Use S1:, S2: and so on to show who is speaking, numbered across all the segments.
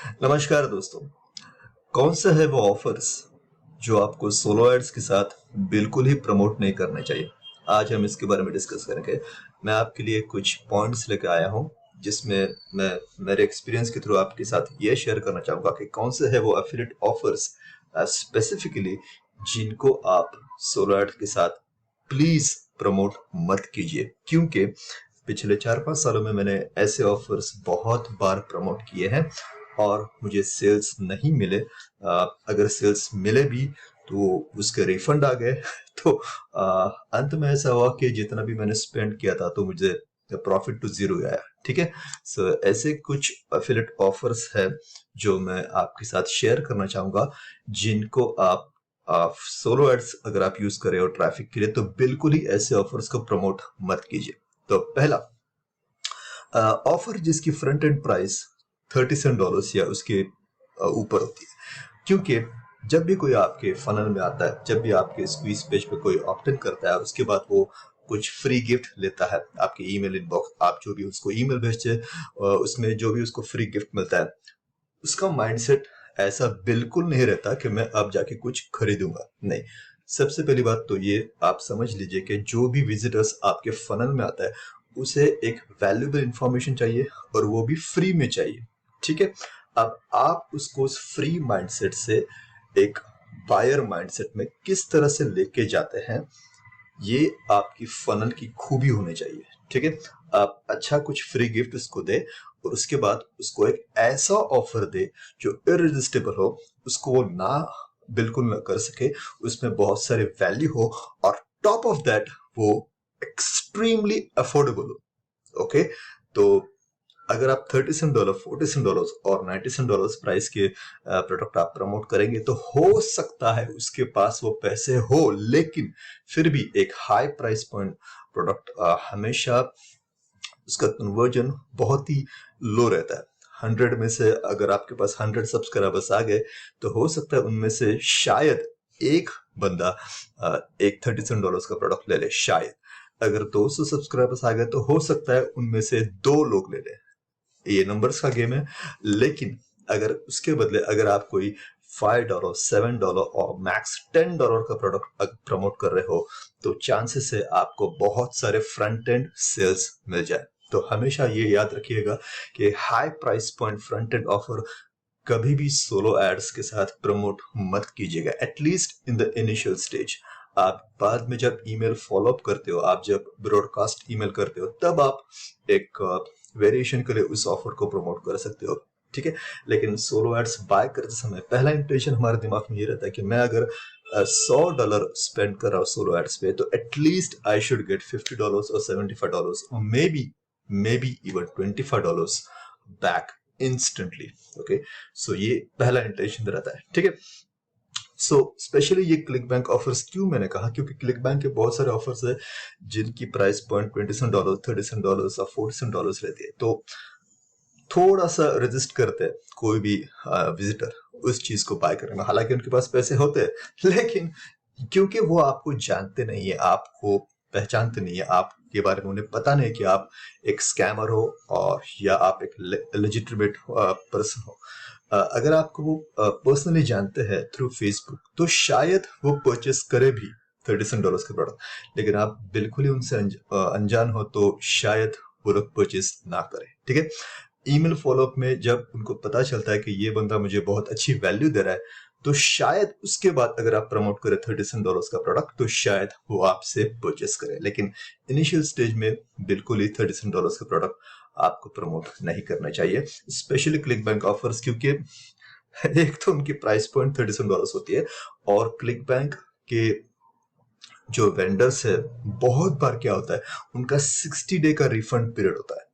S1: नमस्कार दोस्तों। कौन सा है वो ऑफर्स जो आपको सोलो एड्स के साथ बिल्कुल ही प्रमोट नहीं करने चाहिए? आज हम इसके बारे में डिस्कस करेंगे। मैं आपके लिए कुछ पॉइंट्स लेकर आया हूँ जिसमें मैं मेरे एक्सपीरियंस के थ्रू आपके साथ ये शेयर करना चाहूँगा कि कौन से है वो एफिलिएट ऑफर्स स्पेसिफिकली जिनको आप सोलो एड्स के साथ प्लीज प्रमोट मत कीजिए, क्योंकि पिछले 4-5 सालों में मैंने ऐसे ऑफर्स बहुत बार प्रमोट किए हैं और मुझे सेल्स नहीं मिले। अगर सेल्स मिले भी तो उसके रिफंड आ गए। तो अंत में ऐसा हुआ कि जितना भी मैंने स्पेंड किया था तो मुझे प्रॉफिट टू जीरो आया। ठीक है। सो ऐसे कुछ एफिलिएट ऑफर्स है जो मैं आपके साथ शेयर करना चाहूंगा, जिनको आप सोलो एड्स अगर आप यूज कर रहे हो ट्रैफिक के लिए तो बिल्कुल ही ऐसे ऑफर्स को प्रमोट मत कीजिए। तो पहला ऑफर जिसकी फ्रंट एंड प्राइस $37 या उसके ऊपर होती है, क्योंकि जब भी कोई आपके फनल में आता है, जब भी आपके स्क्वीज पेज पे कोई ऑप्ट इन करता है, उसके बाद वो कुछ फ्री गिफ्ट लेता है आपके ईमेल इनबॉक्स, आप जो भी उसको ईमेल भेजते हैं उसमें जो भी उसको फ्री गिफ्ट मिलता है, उसका माइंडसेट ऐसा बिल्कुल नहीं रहता कि मैं अब जाके कुछ खरीदूंगा। नहीं, सबसे पहली बात तो ये आप समझ लीजिए कि जो भी विजिटर्स आपके फनल में आता है उसे एक वैल्यूएबल इंफॉर्मेशन चाहिए और वो भी फ्री में चाहिए। ठीक है। अब आप उसको उस फ्री माइंडसेट से एक बायर माइंडसेट में किस तरह से लेके जाते हैं, ये आपकी फनल की खूबी होनी चाहिए। ठीक है। आप अच्छा कुछ फ्री गिफ्ट उसको दे और उसके बाद उसको एक ऐसा ऑफर दे जो इररेजिस्टिबल हो, उसको वो ना बिल्कुल ना कर सके, उसमें बहुत सारे वैल्यू हो और टॉप ऑफ दैट वो एक्सट्रीमली अफोर्डेबल हो। ओके। तो अगर आप $37, $47 और $97 प्राइस के प्रोडक्ट आप प्रमोट करेंगे तो हो सकता है उसके पास वो पैसे हो, लेकिन फिर भी एक हाई प्राइस पॉइंट प्रोडक्ट हमेशा उसका कन्वर्जन बहुत ही लो रहता है। 100 में से अगर आपके पास 100 सब्सक्राइबर्स आ गए तो हो सकता है उनमें से शायद एक बंदा एक $37 का प्रोडक्ट ले ले, शायद। अगर 200 सब्सक्राइबर्स आ गए तो हो सकता है उनमें से 2 लोग ले ले। ये नंबर्स का गेम है। लेकिन अगर उसके बदले अगर आप कोई $5, $7 और मैक्स $10 का प्रोडक्ट प्रमोट कर रहे हो तो चांसेस है आपको बहुत सारे फ्रंट एंड सेल्स मिल जाए। तो हमेशा ये याद रखिएगा कि high price point front end offer कभी भी सोलो एड्स के साथ प्रमोट मत कीजिएगा, at least in the initial stage. आप बाद में जब ईमेल फॉलोअप करते हो, आप जब ब्रॉडकास्ट ईमेल करते हो, तब आप एक वेरिएशन के लिए उस ऑफर को प्रमोट कर सकते हो। ठीक है। लेकिन सोलो एड्स बाय करते समय पहला इंटेंशन हमारे दिमाग में ये रहता है कि मैं अगर $100 स्पेंड कर रहा हूँ सोलो एड्स पे तो एटलीस्ट आई शुड गेट $50 और $75 और maybe even $25 back instantly. Okay. So ये पहला इंटेंशन रहता है। ठीक है। सो स्पेशली ये क्लिक बैंक ऑफर्स क्यों मैंने कहा, क्योंकि क्लिक बैंक के बहुत सारे ऑफर्स है जिनकी प्राइस पॉइंट $27, $37 और $47 रहती है। तो थोड़ा सा रजिस्ट करते हैं कोई भी विजिटर उस चीज को बाय करने में, हालांकि उनके पास पैसे होते हैं, लेकिन क्योंकि वो आपको जानते नहीं है, आपको पहचानते नहीं है, आपके बारे में उन्हें पता नहीं कि आप एक स्कैमर हो और या आप एक लेजिटिमेट पर्सन हो। अगर आपको वो पर्सनली जानते हैं थ्रू फेसबुक तो शायद वो परचेस करे भी $37 का प्रोडक्ट, लेकिन आप बिल्कुल ही उनसे अनजान हो तो शायद वो लोग परचेस ना करें। ठीक है। ईमेल फॉलोअप में जब उनको पता चलता है कि ये बंदा मुझे बहुत अच्छी वैल्यू दे रहा है तो शायद उसके बाद अगर आप प्रमोट करें $37 का प्रोडक्ट तो शायद वो आपसे परचेस करे, लेकिन इनिशियल स्टेज में बिल्कुल ही $37 का प्रोडक्ट आपको प्रमोट नहीं करना चाहिए, स्पेशली क्लिक बैंक ऑफर्स, क्योंकि एक तो उनकी प्राइस पॉइंट $37 होती है और क्लिक बैंक के जो वेंडर्स है बहुत बार क्या होता है उनका 60 डे का रिफंड पीरियड होता है।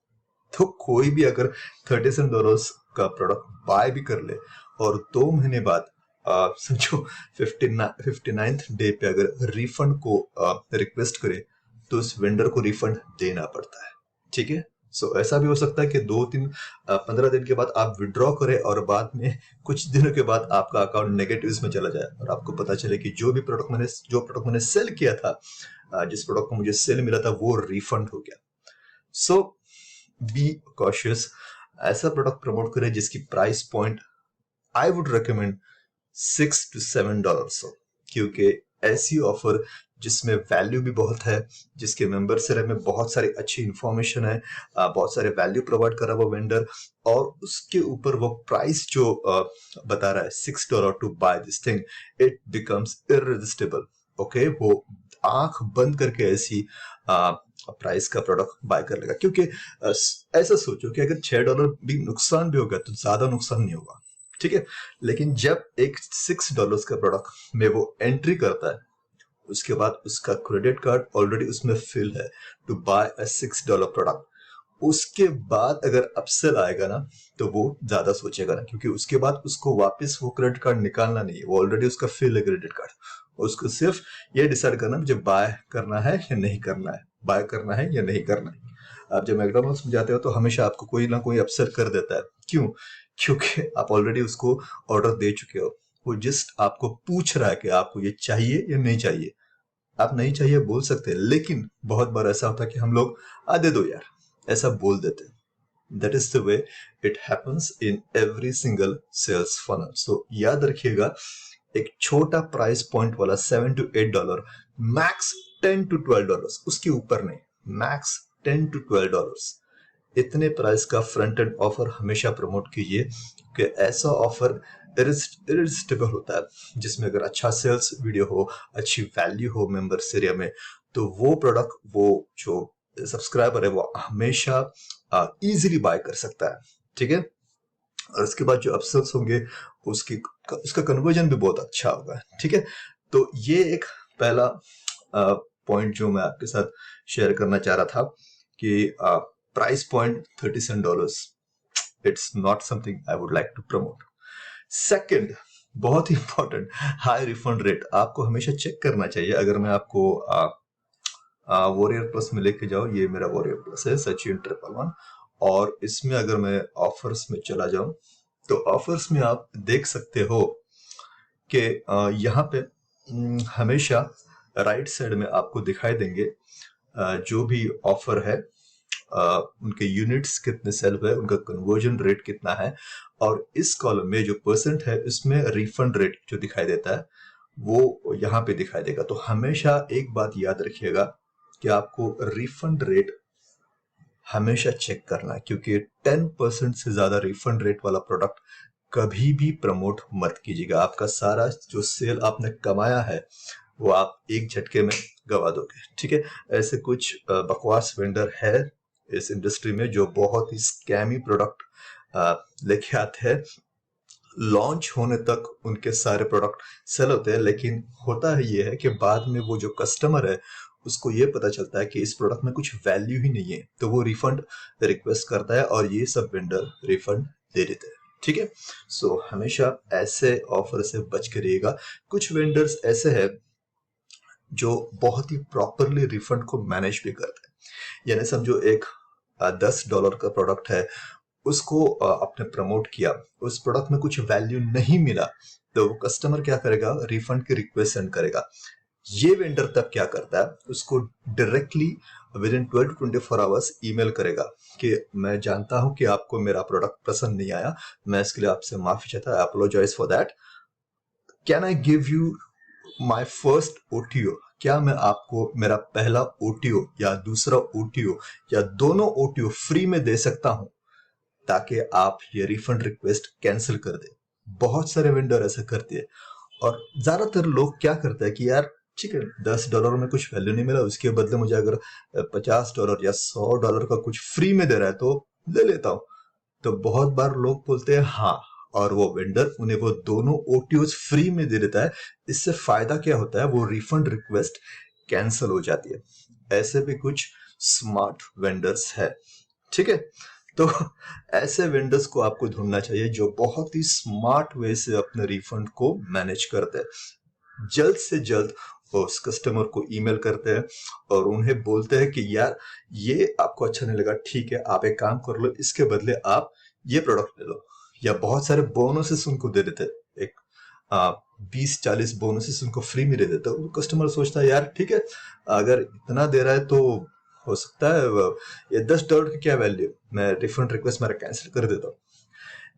S1: तो कोई भी अगर $37 का प्रोडक्ट बाय भी कर ले और 2 महीने बाद समझो 59th डे पे अगर रिफंड को रिक्वेस्ट करे तो उस वेंडर को रिफंड देना पड़ता है। ठीक है। सो ऐसा भी हो सकता है कि 15 दिन के बाद आप विड्रॉ करें और बाद में कुछ दिनों के बाद आपका अकाउंट नेगेटिव्स में चला जाए और आपको पता चले कि जो प्रोडक्ट मैंने सेल किया था, जिस प्रोडक्ट को मुझे सेल मिला था वो रिफंड हो गया। सो बी कॉशियस ऐसा प्रोडक्ट प्रमोट करें जिसकी price point I would recommend $6 to $7 हो, क्योंकि ऐसी ऑफर जिसमें वैल्यू भी बहुत है, जिसके मेंबरशिप में बहुत सारी अच्छी इंफॉर्मेशन है, बहुत सारे वैल्यू प्रोवाइड कर रहा है वो वेंडर, और उसके ऊपर वो प्राइस जो बता रहा है $6 to buy this thing, it becomes irresistible. Okay, वो आंख बंद करके ऐसी प्राइस का प्रोडक्ट बाय कर लेगा, क्योंकि ऐसा सोचो कि अगर $6 भी नुकसान भी होगा तो ज्यादा नुकसान नहीं होगा, ठीक है। लेकिन जब एक $6 का प्रोडक्ट में वो एंट्री करता है, उसके बाद उसका क्रेडिट कार्ड ऑलरेडी उसमें फिल है टू बाय अ $6 प्रोडक्ट, उसके बाद अगर अपसेल आएगा ना तो वो ज्यादा सोचेगा ना, क्योंकि उसके बाद उसको वापस वो क्रेडिट कार्ड निकालना नहीं है, वो ऑलरेडी उसका फिल है क्रेडिट कार्ड। उसको सिर्फ ये डिसाइड करना मुझे बाय करना है या नहीं करना है, बाय करना है या नहीं करना है। आप जब मैकडॉनल्ड्स में जाते हो तो हमेशा आपको कोई ना कोई अपसेल कर देता है, क्यों? क्योंकि आप ऑलरेडी उसको ऑर्डर दे चुके हो। वो जस्ट आपको पूछ रहा है कि आपको ये चाहिए या नहीं चाहिए। आप नहीं चाहिए बोल सकते हैं, लेकिन बहुत बार ऐसा होता है कि हम लोग दे दो यार, ऐसा बोल देते हैं। That is the way it happens in every single sales funnel. So याद रखिएगा, एक छोटा प्राइस पॉइंट वाला $7 to $8, मैक्स $10 to $12, उसके ऊपर नहीं, मैक्स $10 to $12, इतने प्राइस का फ्रंट एंड ऑफर हमेशा प्रमोट कीजिए, कि ऐसा ऑफर इरिजिस्टिबल होता है, जिसमें अगर अच्छा सेल्स वीडियो हो, अच्छी वैल्यू हो मेंबर्स एरिया में, तो वो प्रोडक्ट वो जो सब्सक्राइबर है वो हमेशा इजीली बाय कर सकता है, ठीक है। और उसके बाद जो अपसेल्स होंगे उसका कन्वर्जन भी बहुत अच्छा होगा, ठीक है। तो ये एक पहला पॉइंट जो मैं आपके साथ शेयर करना चाह रहा था कि price point $37, it's not something I would like to promote. Second, बहुत ही इंपॉर्टेंट, हाई रिफंड रेट आपको हमेशा चेक करना चाहिए। अगर मैं आपको वॉरियर प्लस में लेके जाऊं, ये मेरा वॉरियर प्लस है सचिन 111, और इसमें अगर मैं ऑफर्स में चला जाऊं तो ऑफर्स में आप देख सकते हो कि यहाँ पे हमेशा राइट साइड में आपको दिखाई देंगे जो भी ऑफर है, उनके यूनिट्स कितने सेल हुए, उनका कन्वर्जन रेट कितना है, और इस कॉलम में जो परसेंट है इसमें रिफंड रेट जो दिखाई देता है वो यहाँ पे दिखाई देगा। तो हमेशा एक बात याद रखिएगा कि आपको रिफंड रेट हमेशा चेक करना है, क्योंकि 10% से ज्यादा रिफंड रेट वाला प्रोडक्ट कभी भी प्रमोट मत कीजिएगा। आपका सारा जो सेल आपने कमाया है वो आप एक झटके में गवा दोगे, ठीक है। ऐसे कुछ बकवास वेंडर है इस इंडस्ट्री में जो बहुत ही स्कैमी प्रोडक्ट लेके आते हैं, लॉन्च होने तक उनके सारे प्रोडक्ट सेल होते हैं, लेकिन होता है ये है कि बाद में वो जो कस्टमर है उसको ये पता चलता है कि इस प्रोडक्ट में कुछ वैल्यू ही नहीं है, तो वो रिफंड रिक्वेस्ट करता है और ये सब वेंडर रिफंड दे देते हैं, ठीक है। सो हमेशा ऐसे ऑफर से बच के रहिएगा। कुछ वेंडर्स ऐसे हैं जो बहुत ही प्रॉपरली रिफंड को मैनेज भी करते हैं, यानी समझो एक $10 का प्रोडक्ट है, उसको आपने प्रमोट किया, उस प्रोडक्ट में कुछ वैल्यू नहीं मिला, तो वो कस्टमर क्या करेगा, रिफंड की रिक्वेस्ट सेंड करेगा। ये वेंडर तब क्या करता है, उसको directly with in 12 to 24 hours email करेगा कि मैं जानता हूं कि आपको मेरा प्रोडक्ट पसंद नहीं आया, मैं इसके लिए आपसे माफी चाहता हूं, I apologise for that, can I give you my first OTO, क्या मैं आपको मेरा पहला ओटीओ या दूसरा ओटीओ या दोनों ओटीओ फ्री में दे सकता हूं, ताकि आप ये रिफंड रिक्वेस्ट कैंसिल कर दे। बहुत सारे वेंडर ऐसा करते हैं, और ज्यादातर लोग क्या करते हैं कि यार ठीक है, $10 में कुछ वैल्यू नहीं मिला, उसके बदले मुझे अगर $50 या $100 का कुछ फ्री में दे रहा है तो ले लेता हूं। तो बहुत बार लोग बोलते हैं हाँ, और वो वेंडर उन्हें वो दोनों ओटीओज फ्री में दे देता है। इससे फायदा क्या होता है, वो रिफंड रिक्वेस्ट कैंसिल हो जाती है। ऐसे भी कुछ स्मार्ट वेंडर्स है, ठीक है। तो ऐसे वेंडर्स को आपको ढूंढना चाहिए जो बहुत ही स्मार्ट वे से अपने रिफंड को मैनेज करते हैं। जल्द से जल्द उस कस्टमर को ईमेल करते हैं और उन्हें बोलते हैं कि यार ये आपको अच्छा नहीं लगा, ठीक है, आप एक काम कर लो, इसके बदले आप ये प्रोडक्ट ले लो, या बहुत सारे बोनसेस उनको दे देते हैं, एक 20-40 बोनसेस उनको फ्री में दे देते हैं। कस्टमर सोचता है यार ठीक है, अगर इतना दे रहा है तो हो सकता है ये $10 की क्या वैल्यू, मैं रिफंड रिक्वेस्ट मेरा कैंसिल कर देता हूँ।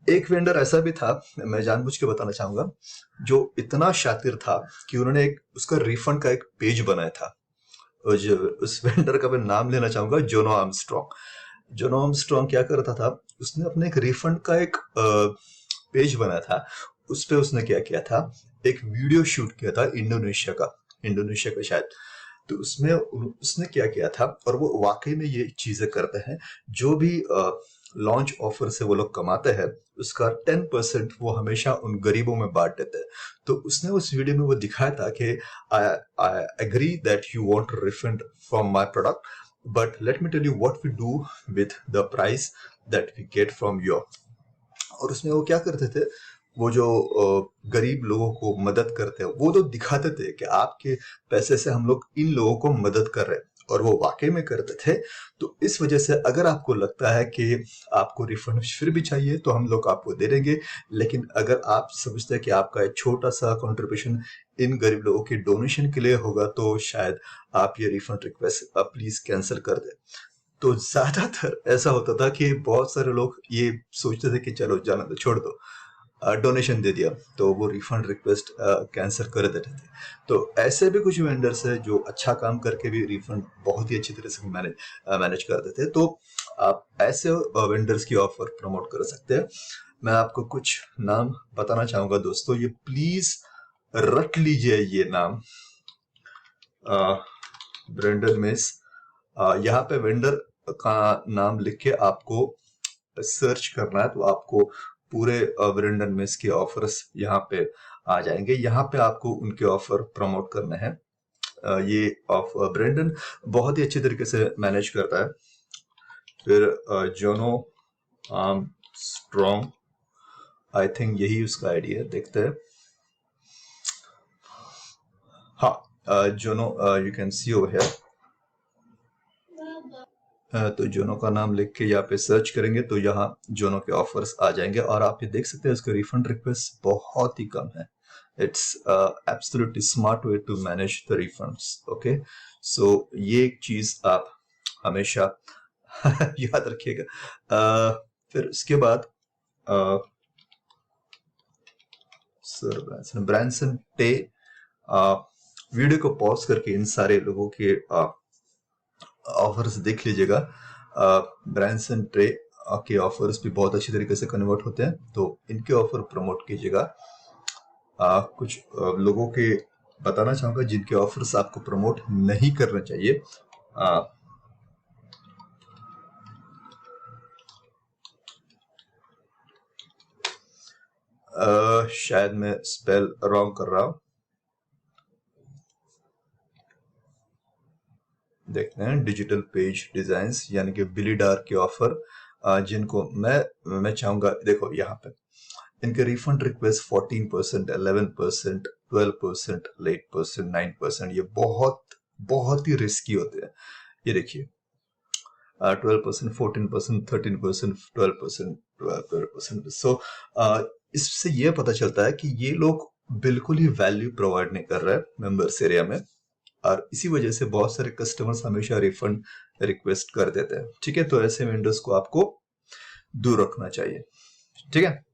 S1: एक वेंडर ऐसा भी था, मैं जानबूझ के बताना चाहूंगा, जो इतना शातिर था कि उन्होंने एक उसका रिफंड का एक पेज बनाया था। और जो उस वेंडर का मैं नाम लेना चाहूंगा, जोनो आर्मस्ट्रॉन्ग। जोनो आर्मस्ट्रॉन्ग क्या करता था, उसने अपने एक रिफंड का एक पेज बनाया था। उस पे उसने क्या किया था, एक वीडियो शूट किया था इंडोनेशिया का शायद। तो उसमें उसने क्या किया था, और वो वाकई में ये चीजें करते हैं, जो भी लॉन्च ऑफर से वो लोग कमाते हैं उसका 10% वो हमेशा उन गरीबों में बांट देते हैं। तो उसने उस वीडियो में वो दिखाया था कि I agree that you want refund from my product, but let me tell you what we do with the price that we get from your. और उसमें वो क्या करते थे, वो जो गरीब लोगों को मदद करते हैं वो तो दिखाते थे कि आपके पैसे से हम लोग इन लोगों को मदद कर रहे हैं, और वो वाकई में करते थे। तो इस वजह से अगर आपको लगता है कि आपको रिफंड फिर भी चाहिए तो हम लोग आपको दे देंगे, लेकिन अगर आप समझते हैं कि आपका एक छोटा सा कंट्रीब्यूशन इन गरीब लोगों के डोनेशन के लिए होगा तो शायद आप ये रिफंड रिक्वेस्ट प्लीज कैंसिल कर दें। तो ज्यादातर ऐसा होता था कि बहुत सारे लोग ये सोचते थे कि चलो जाना दो, छोड़ दो, डोनेशन दे दिया, तो वो रिफंड रिक्वेस्ट कैंसिल कर देते थे। तो ऐसे भी कुछ वेंडर्स है जो अच्छा काम करके भी रिफंड बहुत ही अच्छी तरह से मैनेज करते थे। तो आप ऐसे वेंडर्स की ऑफर प्रमोट कर सकते हैं। मैं आपको कुछ नाम बताना चाहूंगा दोस्तों, ये प्लीज रट लीजिए ये नाम। ब्रेंडन मिस, यहाँ पे वेंडर का नाम लिख के आपको सर्च करना है, तो आपको पूरे ब्रेंडन मिस के ऑफर्स यहाँ पे आ जाएंगे। यहाँ पे आपको उनके ऑफर प्रमोट करने हैं। ये ब्रेंडन बहुत ही अच्छी तरीके से मैनेज करता है। फिर जोनो स्ट्रॉन्ग, आई थिंक यही उसका आइडिया है, देखते हैं। हाँ, जोनो, you can see over here. तो जोनो का नाम लिख के यहाँ पे सर्च करेंगे तो यहाँ जोनो के ऑफर्स आ जाएंगे, और आप ये देख सकते हैं इसका रिफंड रिक्वेस्ट बहुत ही कम है। It's absolutely smart way to manage the refunds. Okay, so ये एक चीज आप हमेशा याद रखिएगा। फिर उसके बाद सर ब्रांसन टे, वीडियो को पॉज करके इन सारे लोगों के ऑफर्स देख लीजिएगा। ब्रांसन ट्रे के ऑफर्स भी बहुत अच्छी तरीके से कन्वर्ट होते हैं, तो इनके ऑफर प्रमोट कीजिएगा। कुछ लोगों के बताना चाहूंगा जिनके ऑफर्स आपको प्रमोट नहीं करना चाहिए। शायद मैं स्पेल रॉन्ग कर रहा हूं, देखते हैं। डिजिटल पेज डिजाइन्स यानी कि बिलीडार के ऑफर, जिनको मैं चाहूंगा, देखो यहाँ पे इनके रिफंड रिक्वेस्ट 14%, 11%, 12%, 8%, 9%, ये बहुत ही रिस्की होते हैं। ये देखिए 12%, 14%, 13%, 12%, 12%। सो इससे ये पता चलता है कि ये लोग बिल्कुल ही वैल्यू प्रोवाइड नहीं कर रहे हैं मेंबर्स एरिया में, और इसी वजह से बहुत सारे कस्टमर्स हमेशा रिफंड रिक्वेस्ट कर देते हैं। ठीक है, तो ऐसे वेंडर्स को आपको दूर रखना चाहिए। ठीक है,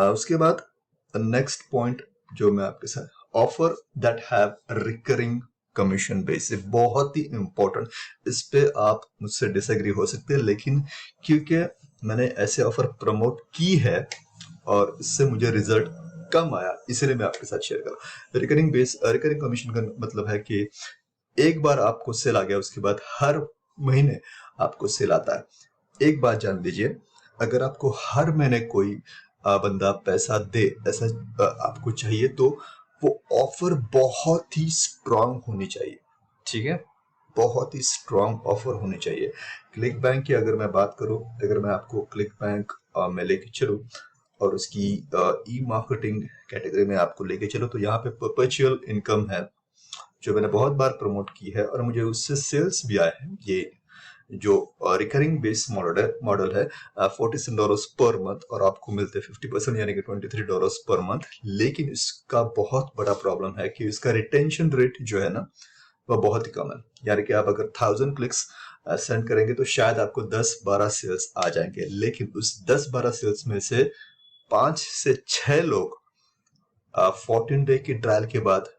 S1: उसके बाद नेक्स्ट पॉइंट जो मैं आपके साथ, offer that have recurring commission basis, बहुत ही इंपॉर्टेंट। इस पे आप मुझसे डिसएग्री हो सकते हैं, लेकिन क्योंकि मैंने ऐसे ऑफर प्रमोट की है और इससे मुझे रिजल्ट कम आया, इसलिए मैं आपके साथ शेयर कर रहा हूँ। रिकरिंग कमीशन का मतलब है कि एक बार आपको सेल आ गया, उसके बाद हर महीने आपको सेल आता है। एक बात जान लीजिए, अगर आपको हर महीने कोई बंदा पैसा दे, ऐसा आपको चाहिए, तो वो ऑफर बहुत ही स्ट्रांग होनी चाहिए। ठीक है, बहुत ही स्ट्रांग ऑफर होनी चाहिए। क्लिक बैंक की अगर मैं बात करूं, अगर मैं आपको क्लिक बैंक में लेके चलूं और उसकी ई मार्केटिंग कैटेगरी में आपको लेके चलो, तो यहाँ पे परपेचुअल इनकम है जो मैंने बहुत बार प्रमोट की है और मुझे उससे सेल्स भी आए हैं। ये जो रिकरिंग बेस मॉडल है, $47 पर मंथ, और आपको मिलते हैं 50% यानी कि $23 पर मंथ। लेकिन इसका बहुत बड़ा प्रॉब्लम है कि इसका रिटेंशन रेट जो है ना, वह बहुत ही कम है। यानी कि आप अगर 1000 क्लिक्स सेंड करेंगे तो शायद आपको 10-12 सेल्स आ जाएंगे, लेकिन उस 10-12 सेल्स में से 5 से 6 लोग 14 डे की ट्रायल के बाद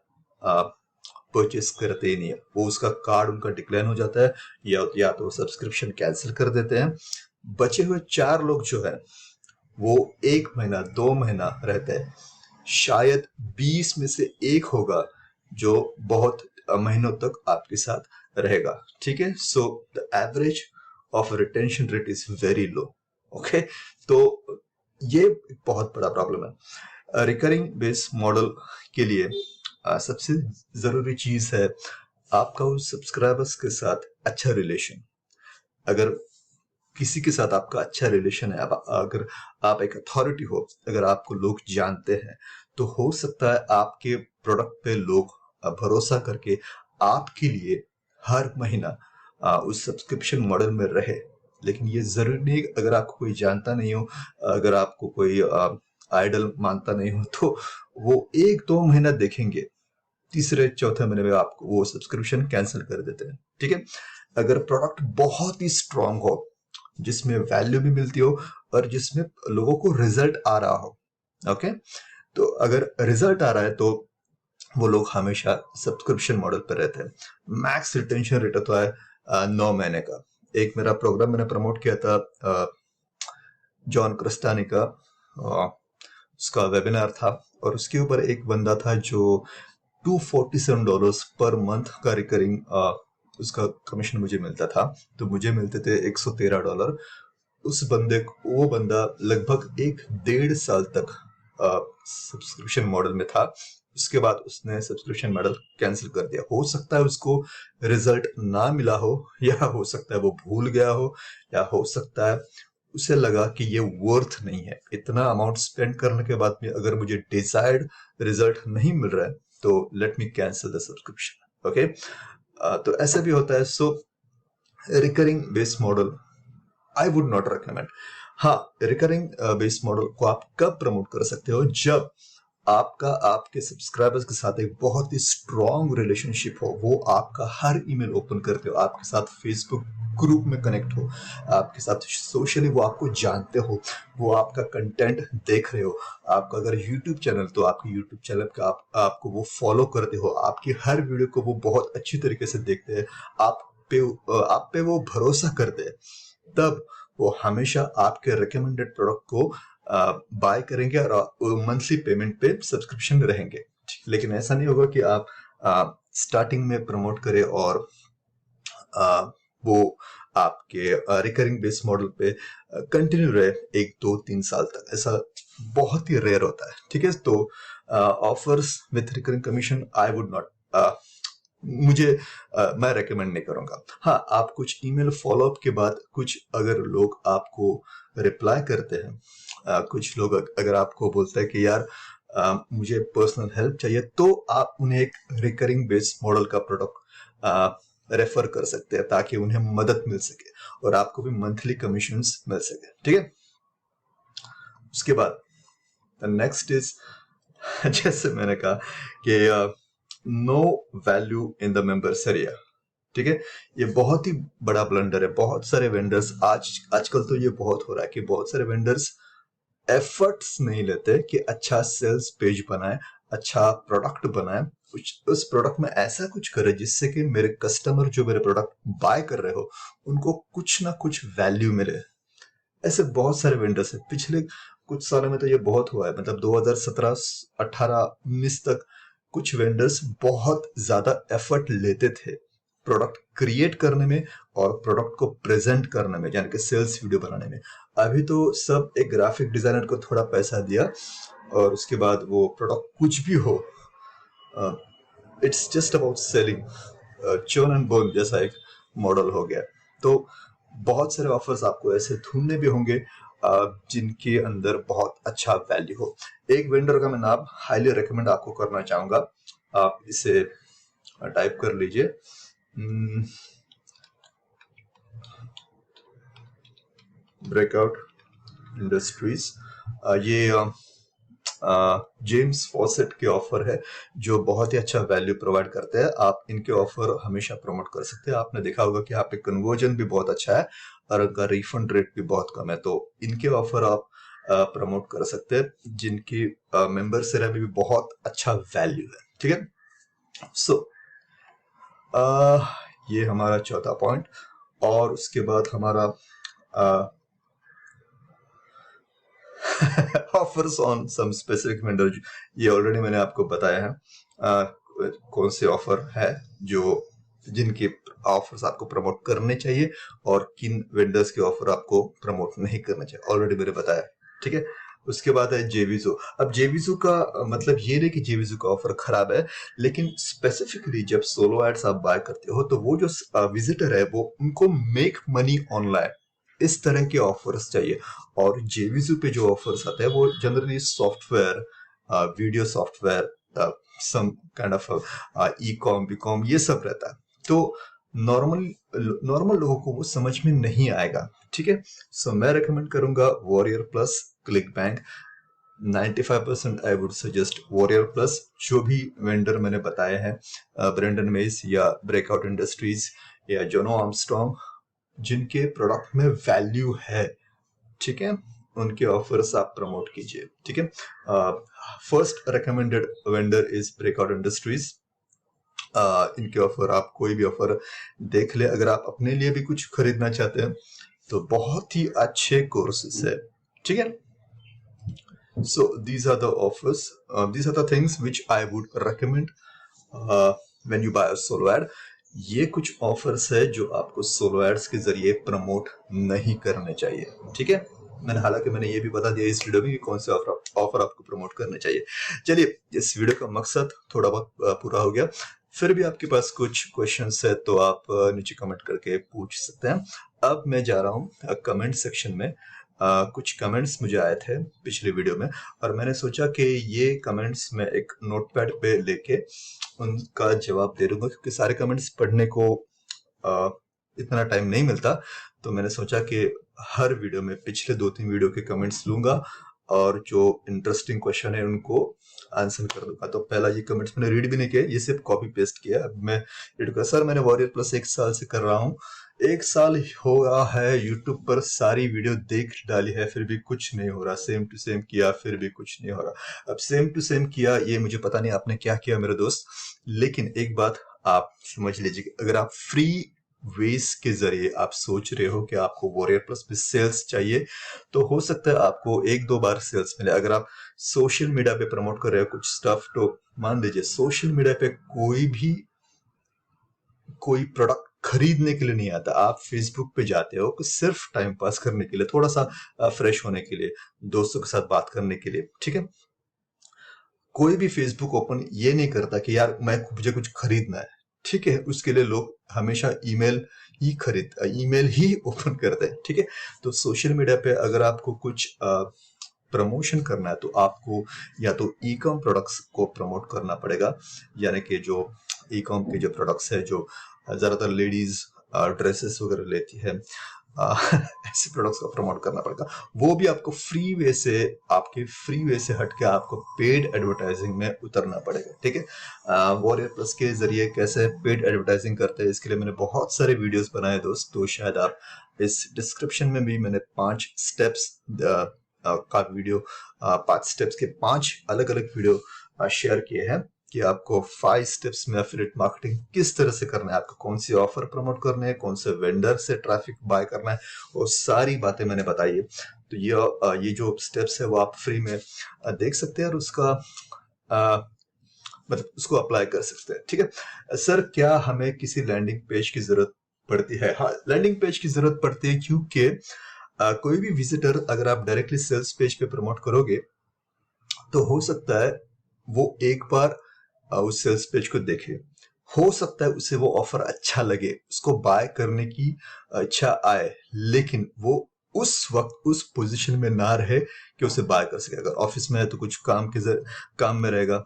S1: परचेस करते ही नहीं है। वो उसका कार्ड उनका डिक्लाइन हो जाता है, या तो सब्सक्रिप्शन कैंसिल कर देते हैं। बचे हुए 4 लोग जो है वो 1 महीना 2 महीना रहते हैं। शायद 20 में से एक होगा जो बहुत महीनों तक आपके साथ रहेगा। ठीक है, so the average of retention rate is very low. Okay, तो ये बहुत बड़ा प्रॉब्लम है। रिकरिंग बेस मॉडल के लिए सबसे जरूरी चीज है आपका उस सब्सक्राइबर्स के साथ अच्छा रिलेशन। अगर किसी के साथ आपका अच्छा रिलेशन है, अगर आप एक अथॉरिटी हो, अगर आपको लोग जानते हैं, तो हो सकता है आपके प्रोडक्ट पे लोग भरोसा करके आपके लिए हर महीना उस सब्सक्रिप्शन मॉडल में रहे। लेकिन ये जरूरी नहीं, अगर आपको कोई जानता नहीं हो, अगर आपको कोई आइडल मानता नहीं हो, तो वो 1-2 महीना देखेंगे, तीसरे चौथे महीने में आपको वो सब्सक्रिप्शन कैंसिल कर देते हैं। ठीक है, अगर प्रोडक्ट बहुत ही स्ट्रांग हो, जिसमें वैल्यू भी मिलती हो और जिसमें लोगों को रिजल्ट आ रहा हो, ओके, तो अगर रिजल्ट आ रहा है तो वो लोग हमेशा सब्सक्रिप्शन मॉडल पर रहते हैं। मैक्स रिटेंशन रेट होता है 9 महीने का। एक मेरा प्रोग्राम मैंने प्रमोट किया था, जॉन क्रस्टानी का, उसका वेबिनार था, और उसके ऊपर एक बंदा था जो $247 पर मंथ का रिकरिंग उसका कमीशन मुझे मिलता था, तो मुझे मिलते थे $113। उस बंदे को, वो बंदा लगभग 1-1.5 साल तक सब्सक्रिप्शन मॉडल में था। उसके बाद उसने सब्सक्रिप्शन मॉडल कैंसिल कर दिया। हो सकता है उसको रिजल्ट ना मिला हो, या हो सकता है वो भूल गया हो, या हो सकता है उसे लगा कि ये वर्थ नहीं है। इतना अमाउंट स्पेंड करने के बाद में अगर मुझे डिजायर्ड रिजल्ट नहीं मिल रहा है, तो let me cancel the subscription. Okay, तो ऐसा भी होता है। So recurring base model I would not recommend. हाँ, रिकरिंग बेस मॉडल को आप कब प्रमोट कर सकते हो, जब आपका आपके सब्सक्राइबर्स के साथ एक बहुत ही स्ट्रॉन्ग रिलेशनशिप हो, वो आपका हर ईमेल ओपन करते हो, आपके साथ फेसबुक ग्रुप में कनेक्ट हो, आपके साथ सोशली वो आपको जानते हो, वो आपका कंटेंट देख रहे हो। आपका अगर यूट्यूब चैनल, तो आपके यूट्यूब चैनल का आपको वो फॉलो करते हो, आपकी हर वीडियो को वो बहुत अच्छी तरीके से देखते हैं, आप पे वो भरोसा करते हैं, तब वो हमेशा आपके रिकमेंडेड प्रोडक्ट को बाय करेंगे और मंथली पेमेंट पे सब्सक्रिप्शन रहेंगे। लेकिन ऐसा नहीं होगा कि आप स्टार्टिंग में प्रमोट करें और वो आपके रिकरिंग बेस मॉडल पे कंटिन्यू रहे 1-2-3 साल तक। ऐसा बहुत ही रेयर होता है। ठीक है, तो offers with recurring commission I would not, मैं रेकमेंड नहीं करूंगा। हाँ, आप कुछ ईमेल फॉलोअप के बाद कुछ अगर लोग आपको रिप्लाई करते हैं, कुछ लोग अगर आपको बोलते हैं कि यार मुझे पर्सनल हेल्प चाहिए, तो आप उन्हें एक रिकरिंग बेस मॉडल का प्रोडक्ट रेफर कर सकते हैं, ताकि उन्हें मदद मिल सके और आपको भी मंथली कमीशंस मिल सके। ठीक है, उसके बाद नेक्स्ट इज जैसे मैंने कहा कि no value in the members area. ठीक है, ये बहुत ही बड़ा ब्लंडर है। बहुत सारे वेंडर्स आजकल तो ये बहुत हो रहा है कि बहुत सारे वेंडर्स एफर्ट्स नहीं लेते कि अच्छा सेल्स पेज बनाए, अच्छा प्रोडक्ट बनाए, उस प्रोडक्ट में ऐसा कुछ करे जिससे कि मेरे कस्टमर जो मेरे प्रोडक्ट बाय कर रहे हो, उनको कुछ ना कुछ वैल्यू मिले। ऐसे बहुत सारे वेंडर्स हैं। पिछले कुछ सालों में तो ये बहुत हुआ है, मतलब 2017, 18, 19 तक कुछ वेंडर्स बहुत ज्यादा एफर्ट लेते थे प्रोडक्ट क्रिएट करने में और प्रोडक्ट को प्रेजेंट करने में, यानी कि सेल्स वीडियो बनाने में। अभी तो सब एक ग्राफिक डिजाइनर को थोड़ा पैसा दिया और उसके बाद वो प्रोडक्ट कुछ भी हो, it's just about selling, churn and burn जैसा एक मॉडल हो गया। तो बहुत सारे ऑफर्स आपको ऐसे ढूंढने भी होंगे जिनके अंदर बहुत अच्छा वैल्यू हो। एक वेंडर का मैं नाम हाईली रिकमेंड आपको करना चाहूंगा, आप इसे टाइप कर लीजिए, ब्रेकआउट इंडस्ट्रीज। ये जेम्स फॉसेट के ऑफर है जो बहुत ही अच्छा वैल्यू प्रोवाइड करते हैं। आप इनके ऑफर हमेशा प्रमोट कर सकते हैं। आपने देखा होगा कि यहाँ पे कन्वर्जन भी बहुत अच्छा है और उनका रिफंड रेट भी बहुत कम है, तो इनके ऑफर आप प्रमोट कर सकते हैं जिनकी मेंबर से भी बहुत अच्छा वैल्यू है। ठीक है, सो ये हमारा चौथा पॉइंट। और उसके बाद हमारा offers on some specific vendor, ये ऑलरेडी मैंने आपको बताया है कौन से ऑफर है जो जिनके ऑफर्स आपको प्रमोट करने चाहिए और किन वेंडर्स के ऑफर आपको प्रमोट नहीं करने चाहिए, ऑलरेडी मैंने बताया। ठीक है, उसके बाद है जेवीजो। अब जेवीजो का मतलब ये नहीं कि जेवीजो का ऑफर खराब है, लेकिन स्पेसिफिकली जब सोलो एड्स आप बाय करते हो तो वो जो विजिटर है वो उनको मेक मनी ऑनलाइन, इस तरह के ऑफर्स चाहिए। और जेवीजू पे जो ऑफर्स आते हैं वो generally software, video software, some kind of e com b com, ये सब रहता है, तो नॉर्मल लोगों को वो समझ में नहीं आएगा। ठीक है, सो मैं रेकमेंड करूंगा warrior plus, click bank. 95% I would suggest warrior plus. जो भी वेंडर मैंने बताए हैं, ब्रेंडन मेस या ब्रेकआउट इंडस्ट्रीज या जोनो आर्मस्ट्रॉन्ग, जिनके प्रोडक्ट में वैल्यू है, ठीक है, उनके ऑफर्स आप प्रमोट कीजिए। ठीक है, first recommended vendor is breakout industries. इनके ऑफर, आप कोई भी ऑफर देख ले, अगर आप अपने लिए भी कुछ खरीदना चाहते हैं तो बहुत ही अच्छे कोर्सेस है। ठीक है, so these are the offers, these are the things which I would recommend when you buy a solo ad. ये कुछ ऑफर्स है जो आपको सोलो एड्स के जरिए प्रमोट नहीं करने चाहिए। ठीक है, हालांकि मैंने ये भी बता दिया इस वीडियो में कि कौन से ऑफर आपको प्रमोट करने चाहिए। चलिए, इस वीडियो का मकसद थोड़ा बहुत पूरा हो गया। फिर भी आपके पास कुछ क्वेश्चंस है तो आप नीचे कमेंट करके पूछ सकते हैं। अब मैं जा रहा हूँ कमेंट सेक्शन में। कुछ कमेंट्स मुझे आए थे पिछले वीडियो में और मैंने सोचा कि ये कमेंट्स मैं एक नोटपैड पे लेके उनका जवाब दे दूंगा, क्योंकि सारे कमेंट्स पढ़ने को इतना टाइम नहीं मिलता। तो मैंने सोचा कि हर वीडियो में पिछले 2-3 वीडियो के कमेंट्स लूंगा और जो इंटरेस्टिंग क्वेश्चन है उनको आंसर कर दूंगा। तो पहला ये कमेंट्स मैंने रीड भी नहीं किया, ये सिर्फ कॉपी पेस्ट किया। अब मैं रीड कर, सर मैंने वॉरियर प्लस 1 साल से कर रहा हूँ, 1 साल हो गया है, यूट्यूब पर सारी वीडियो देख डाली है, फिर भी कुछ नहीं हो रहा। सेम टू सेम किया, फिर भी कुछ नहीं हो रहा। अब सेम टू सेम किया, ये मुझे पता नहीं आपने क्या किया मेरे दोस्त, लेकिन एक बात आप समझ लीजिए, अगर आप फ्री वेस के जरिए आप सोच रहे हो कि आपको वॉरियर प्लस में सेल्स चाहिए, तो हो सकता है आपको 1-2 बार सेल्स मिले। अगर आप सोशल मीडिया पे प्रमोट कर रहे हो कुछ स्टफ, तो मान लीजिए सोशल मीडिया पे कोई प्रोडक्ट खरीदने के लिए नहीं आता, आप फेसबुक पे जाते हो सिर्फ टाइम पास करने के लिए, थोड़ा सा फ्रेश होने के लिए, दोस्तों के साथ बात करने के लिए। ठीक है, कोई भी फेसबुक ओपन ये नहीं करता कि यार मुझे कुछ खरीदना है। ठीक है, उसके लिए लोग हमेशा ईमेल ही ओपन करते हैं। ठीक है, तो सोशल मीडिया पे अगर आपको कुछ प्रमोशन करना है तो आपको या तो ई कॉम प्रोडक्ट्स को प्रमोट करना पड़ेगा, यानी कि जो ई कॉम के जो प्रोडक्ट्स है जो ज्यादातर लेडीज ड्रेसेस वगैरह लेती है, ऐसे प्रोडक्ट्स को प्रमोट करना पड़ेगा। वो भी आपको फ्री वे से हटके आपको पेड एडवर्टाइजिंग में उतरना पड़ेगा। ठीक है, वॉरियर प्लस के जरिए कैसे पेड एडवर्टाइजिंग करते हैं, इसके लिए मैंने बहुत सारे वीडियोस बनाए दोस्त, तो शायद आप इस डिस्क्रिप्शन में भी मैंने 5 स्टेप्स का वीडियो, 5 स्टेप्स के 5 अलग अलग वीडियो शेयर किए हैं कि आपको 5 स्टेप्स में एफिलिएट मार्केटिंग किस तरह से करना है, आपको कौन सी ऑफर प्रमोट करने हैं, कौन से वेंडर से ट्रैफिक बाय करना है, वो सारी बातें मैंने बताई है। तो ये जो स्टेप्स है वो आप फ्री में देख सकते हैं और उसका मतलब उसको अप्लाई कर सकते हैं। ठीक है सर, क्या हमें किसी लैंडिंग पेज की जरूरत पड़ती है? हाँ, लैंडिंग पेज की जरूरत पड़ती है, क्योंकि कोई भी विजिटर अगर आप डायरेक्टली सेल्स पेज पे प्रमोट करोगे तो हो सकता है वो एक बार उस सेल्स पेज को देखे, हो सकता है उसे वो ऑफर अच्छा लगे, उसको बाय करने की इच्छा आए, लेकिन वो उस वक्त उस पोजीशन में ना रहे कि उसे बाय कर सके। अगर ऑफिस में है तो कुछ काम में रहेगा,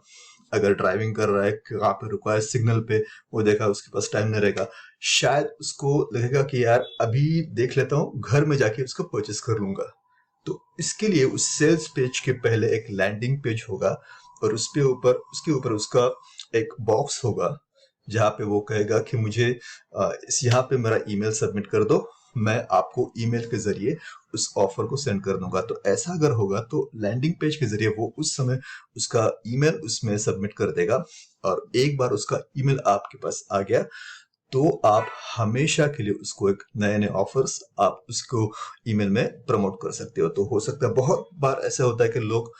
S1: अगर ड्राइविंग कर रहा है, कहाँ पे रुका है सिग्नल पे, वो देखा उसके पास टाइम नहीं रहेगा, शायद उसको लगेगा कि यार अभी देख लेता हूँ, घर में जाके उसको परचेस कर लूंगा। तो इसके लिए उस सेल्स पेज के पहले एक लैंडिंग पेज होगा और उसके ऊपर उसका एक बॉक्स होगा जहाँ पे वो कहेगा कि मुझे यहाँ पे मेरा ईमेल सबमिट कर दो, मैं आपको ईमेल के जरिए उस ऑफर को सेंड कर दूंगा। तो ऐसा अगर होगा तो लैंडिंग पेज के जरिए वो उस समय उसका ईमेल उसमें सबमिट कर देगा और एक बार उसका ईमेल आपके पास आ गया तो आप हमेशा के लिए उसको एक नए ऑफर्स आप उसको ईमेल में प्रमोट कर सकते हो। तो हो सकता है बहुत बार ऐसा होता है कि लोग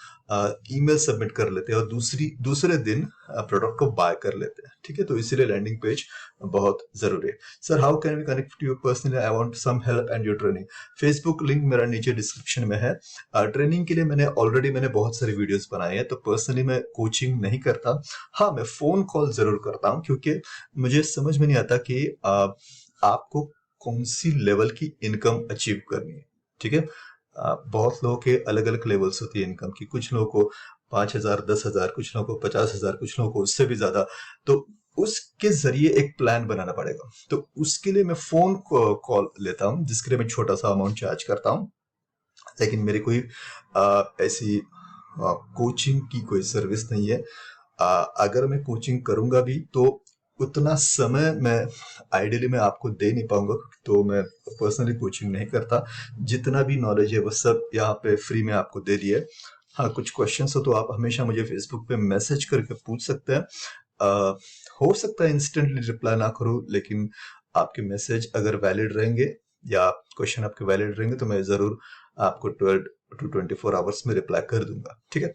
S1: ईमेल सबमिट कर लेते हैं और दूसरे दिन प्रोडक्ट को बाय कर लेते हैं, ठीक है। तो इसीलिए लैंडिंग पेज बहुत जरूरी है। Sir how can we connect to you personally, I want some help and your training. Facebook link मेरा नीचे डिस्क्रिप्शन में है। ट्रेनिंग के लिए मैंने बहुत सारे वीडियोस बनाए हैं, तो पर्सनली मैं कोचिंग नहीं करता। हाँ, मैं फोन कॉल जरूर करता हूँ क्योंकि मुझे समझ में नहीं आता कि आपको कौन सी लेवल की इनकम अचीव करनी है, ठीक है। बहुत लोगों के अलग अलग लेवल्स होती है इनकम की। कुछ लोगों को 5,000, 10,000, कुछ लोगों को 50,000, कुछ लोगों को उससे भी ज्यादा। तो उसके जरिए एक प्लान बनाना पड़ेगा। तो उसके लिए मैं फोन कॉल लेता हूँ जिसके लिए मैं छोटा सा अमाउंट चार्ज करता हूँ। लेकिन मेरी कोई ऐसी कोचिंग की कोई सर्विस नहीं है। अगर मैं कोचिंग करूंगा भी तो उतना समय मैं आइडियली मैं आपको दे नहीं पाऊंगा, तो मैं पर्सनली कोचिंग नहीं करता। जितना भी नॉलेज है वो सब यहाँ पे फ्री में आपको दे दिया है। हाँ, कुछ क्वेश्चंस हो तो आप हमेशा मुझे फेसबुक पे मैसेज करके पूछ सकते हैं। हो सकता है इंस्टेंटली रिप्लाई ना करूं, लेकिन आपके मैसेज अगर वैलिड रहेंगे या क्वेश्चन आपके वैलिड रहेंगे तो मैं जरूर आपको 12 to 24 आवर्स में रिप्लाई कर दूंगा, ठीक है।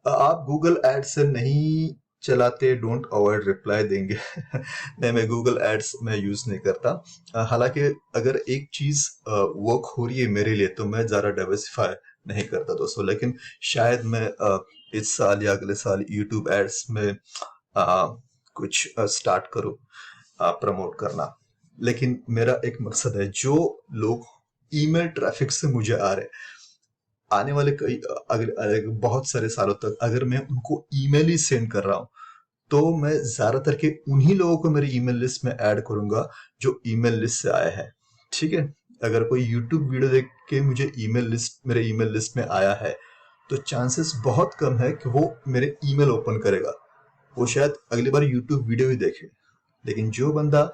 S1: आप गूगल एड्स से नहीं चलाते, डोंट अवॉइड रिप्लाई देंगे। नहीं, मैं गूगल एड्स में यूज नहीं करता। हालांकि अगर एक चीज वर्क हो रही है मेरे लिए तो मैं ज्यादा डाइवर्सिफाई नहीं करता दोस्तों। लेकिन शायद मैं इस साल या अगले साल यूट्यूब एड्स में कुछ स्टार्ट करूं प्रमोट करना। लेकिन मेरा एक मकसद है, जो लोग ईमेल ट्रैफिक से मुझे आ रहे, आने वाले कई अगर बहुत सारे सालों तक अगर मैं उनको ईमेल ही सेंड कर रहा हूं तो मैं ज्यादातर के उन्हीं लोगों को मेरी ईमेल लिस्ट में ऐड करूंगा जो ईमेल लिस्ट से आए हैं, ठीक है। अगर कोई यूट्यूब वीडियो देख के मुझे मेरे ईमेल लिस्ट में आया है तो चांसेस बहुत कम है कि वो मेरे ईमेल ओपन करेगा। वो शायद अगली बार यूट्यूब वीडियो ही देखे, लेकिन जो बंदा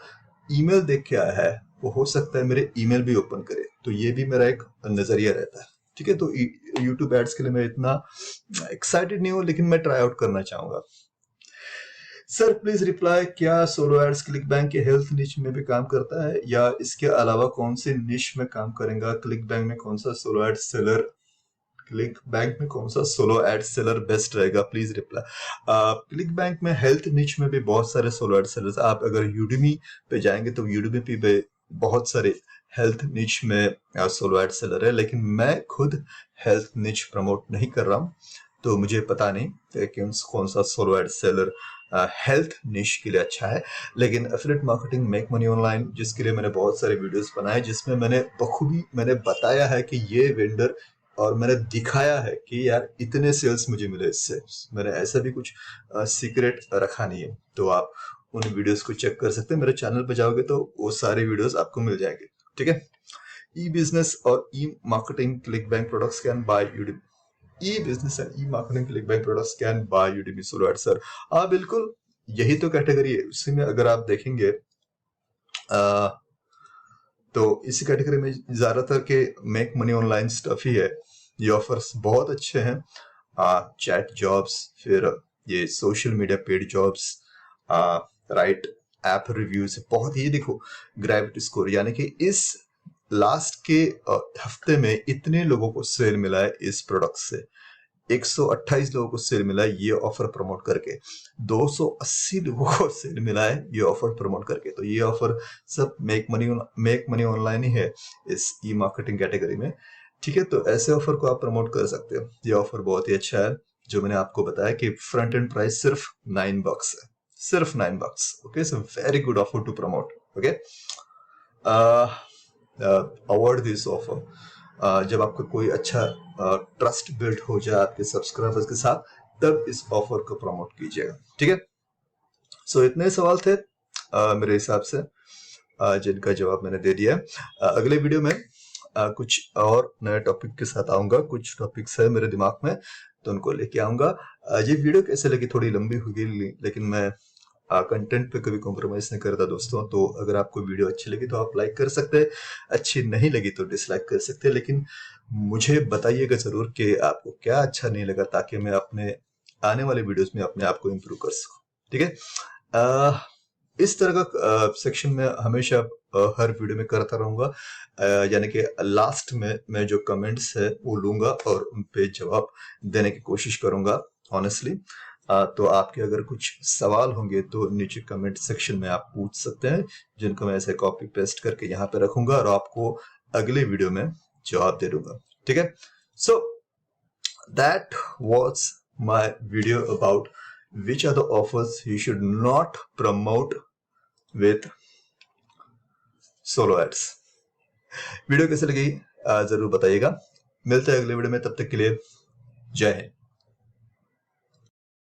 S1: ईमेल देख के आया है वो हो सकता है मेरे ईमेल भी ओपन करे। तो ये भी मेरा एक नजरिया रहता है, ठीक है। तो यूट्यूब एड्स के लिए मैं इतना एक्साइटेड नहीं हूं, लेकिन मैं ट्राई आउट करना चाहूंगा। सर प्लीज रिप्लाई, क्या सोलो एड्स क्लिक बैंक के हेल्थ निश में भी काम करता है या इसके अलावा कौन से निश में काम करेगा? क्लिक बैंक में कौन सा solo ad seller ClickBank में कौन सा सोलो एड सेलर बेस्ट रहेगा? Please reply. क्लिक बैंक में हेल्थ निच में भी बहुत सारे सोलो एड सेलर्स। आप अगर यूडमी पे जाएंगे तो यूडमी पे बहुत सारे हेल्थ निच में सोलो एड सेलर है, लेकिन मैं खुद हेल्थ निच प्रमोट नहीं कर रहा हूँ तो मुझे पता नहीं कि कौन सा सोलो एड सेलर हेल्थ निश के लिए अच्छा है। लेकिन affiliate marketing make money online, जिसके लिए मैंने बहुत सारे वीडियोस बनाए जिसमें मैंने बखूबी बताया है कि ये वेंडर, और मैंने दिखाया है कि यार इतने सेल्स मुझे मिले इससे। मैंने ऐसा भी कुछ सीक्रेट रखा नहीं है, तो आप उन वीडियोस को चेक कर सकते हैं। मेरे चैनल पर जाओगे तो वो सारे वीडियोस आपको मिल जाएंगे, ठीक है। ई बिजनेस और e marketing ClickBank products can buy Udemy. E business and e marketing ClickBank products can buy Udemy solo ad. Sir हाँ बिल्कुल, यही तो कैटेगरी है। उसी में अगर आप देखेंगे तो इसी कैटेगरी में ज्यादातर के make money online stuff he है। ये ऑफर्स बहुत अच्छे हैं। चैट जॉब्स, फिर ये social media paid jobs, right app reviews, बहुत ही देखो ग्रेविटी स्कोर, यानी कि इस लास्ट के हफ्ते में इतने लोगों को सेल मिला है इस प्रोडक्ट से। 128 लोगों को सेल मिला है ये ऑफर प्रमोट करके। 280 लोगों को सेल मिला है ये ऑफर प्रमोट करके। तो ये ऑफर सब मेक मनी ऑनलाइन ही है इस ई मार्केटिंग कैटेगरी में, ठीक है। तो ऐसे ऑफर को आप प्रमोट कर सकते हो। ये ऑफर बहुत ही अच्छा है। जो मैंने आपको बताया कि फ्रंट एंड प्राइस सिर्फ $9 है, सिर्फ $9। Okay, so very good offer to promote. Okay, award this offer जब आपका कोई अच्छा ट्रस्ट बिल्ड हो जाए आपके सब्सक्राइबर्स के साथ, तब इस ऑफर को प्रमोट कीजिएगा, ठीक है। सो इतने सवाल थे मेरे हिसाब से जिनका जवाब मैंने दे दिया। अगले वीडियो में कुछ और नए टॉपिक के साथ आऊंगा। कुछ टॉपिक्स है मेरे दिमाग में तो उनको लेके आऊंगा। ये वीडियो कैसे लगी, थोड़ी लंबी हो गई लेकिन मैं कंटेंट पे कभी कॉम्प्रोमाइज नहीं करता दोस्तों। तो अगर आपको वीडियो अच्छी लगी तो आप लाइक कर सकते हैं, अच्छी नहीं लगी तो डिसलाइक कर सकते हैं, लेकिन मुझे बताइएगा जरूर कि आपको क्या अच्छा नहीं लगा, ताकि मैं अपने आने वाले वीडियोस में अपने आप को इम्प्रूव कर सकूं। ठीक है, इस तरह का सेक्शन में हमेशा हर वीडियो में करता रहूंगा। यानी कि लास्ट में मैं जो कमेंट्स है वो लूंगा और उन पे जवाब देने की कोशिश करूंगा ऑनेस्टली। तो आपके अगर कुछ सवाल होंगे तो नीचे कमेंट सेक्शन में आप पूछ सकते हैं, जिनको मैं ऐसे कॉपी पेस्ट करके यहाँ पे रखूंगा और आपको अगले वीडियो में जवाब दे दूंगा। ठीक है, so that was my video about which are the offers you should not promote with solo ads। Video कैसे लगी जरूर बताइएगा। मिलते हैं अगले वीडियो में, तब तक के लिए जय हिंद।